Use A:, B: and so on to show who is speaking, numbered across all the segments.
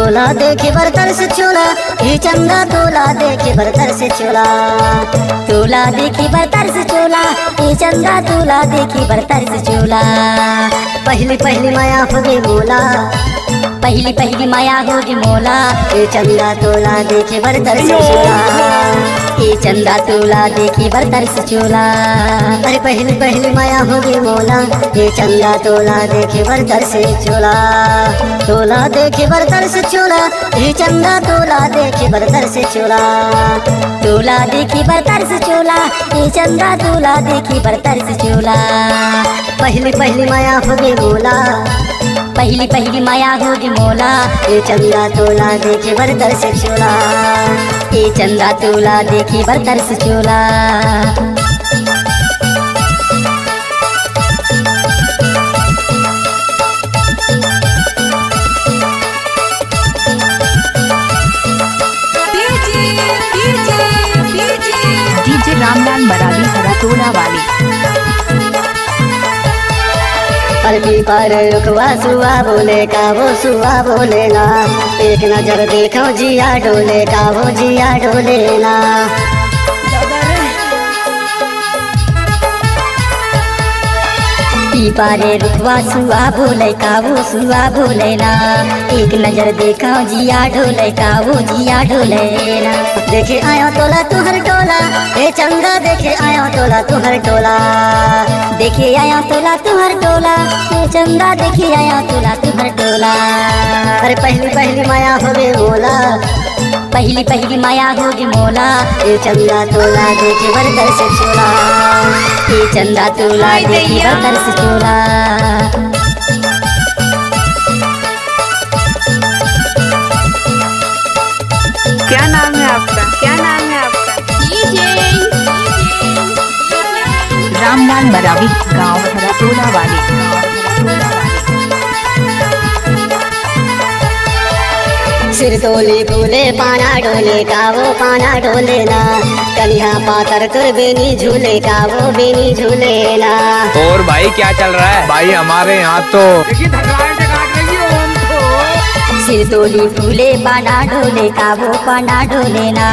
A: तोला देखे बर्तर से चोला, ये चंदा तोला देखे बर्तर से चोला। तोला देखी बर्तर से चोला, ये चंदा तोला देखी बर्तर से चोला। पहली पहली माया हो गई मोला, पहली पहली माया होगी मोला। ये चंदा तोला देखे बर्तर से चोला, ये चंदा तोला देखी बर्तर से चोला। अरे पहली पहली माया होगी मोला, ये चंदा तोला देखे बर्तर से चोला। तोला देखे बर्तर से चोला, ये चंदा तोला देखे बर्तर से चोला। तोला देखी बर्तर से चोला, ये चंदा तोला देखी बर्तर से चोला। पहली पहली माया होगी मोला, पहली पहली माया होगी मोला। ये चंदा तोला देखे बर्तर से चोला, ये चंदा तोला देखी बर्तर से चोला।
B: डीजे रामलाल मरावी हरातोला वाली।
A: पलकी पर रुकवा सुआ बोले का वो सुआ बोले ना। एक नजर देखो जिया डोले का वो जिया डोले ना। पारे रुकवा सुआ बोले का वो सुआ बोले ना। एक नजर देखो जिया डोले का वो जिया डोले ना। देखे आयो तोला तुहर टोला, हे चंदा देखे आयो तोला तुहर टोला। देखे आयो तोला तुहर टोला, हे चंदा देखे आयो तोला तुहर टोला। अरे पहली पहली माया हो गई मोला, पहली पहली माया होगी मोला। ये चंदा तोला देखे बर्तर से चोला, ये चंदा तोला देखी बर्तर से चोला।
B: क्या नाम है आपका, क्या नाम है आपका? रामलाल मरावी, गाँव हरातोला वाली।
A: सिर तोली फूले पाना डोले का वो पाना डोले ना। कलिया पातर कर बेनी झूले का वो बेनी झूले ना।
C: और भाई क्या चल रहा है? भाई हमारे यहाँ तो
A: सिर तोली फूले पाना डोले का वो पाना डोले ना।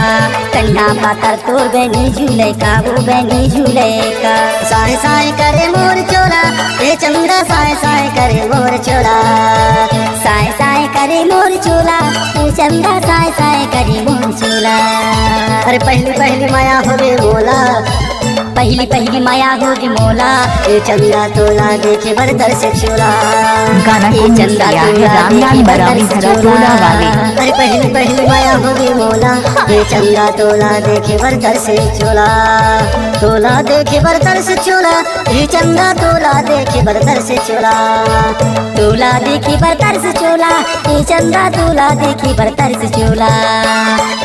A: कन्या पातर तोर बेनी झूले का वो बेनी झूले का। साए साए करे मोर चोला, ये चंदा साए साए करे मोर चोला। साए साए करे मोर चोला, ये चंदा साए साए करे मोर चोला। अरे पहली पहली माया हो गई मोला, पहली पहली माया होगी मोला। ये चंदा तोला देखे बर्तर से चोला,
B: गाना
A: ये चंदा तोला
B: रामलाल मरावी हरातोला वाली।
A: अरे पहली पहली माया होगी मोला, ये चंदा तोला देखे बर्तर से चोला। तोला देखे बर्तर से चोला, ये चंदा तोला देखे बर्तर से चोला। तोला देखी बर्तर से चोला, ये चंदा तोला देखी बर्तर से चोला।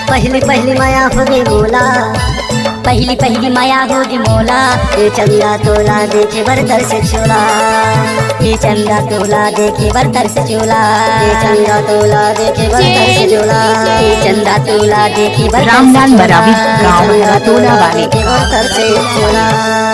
A: पहली पहली माया होगी मोला, पहली पहली माया होगी मोला। ये चंदा तोला देखे बर्तर से चोला, ये चंदा तोला देखे बर्तर से चोला। ये चंदा तोला देखे बर्तर से चोला, ये चंदा तोला देखी बर्तर से चोला।
B: रामलाल मरावी, गाँव हरातोला वाली।
A: बर्तर से चोला।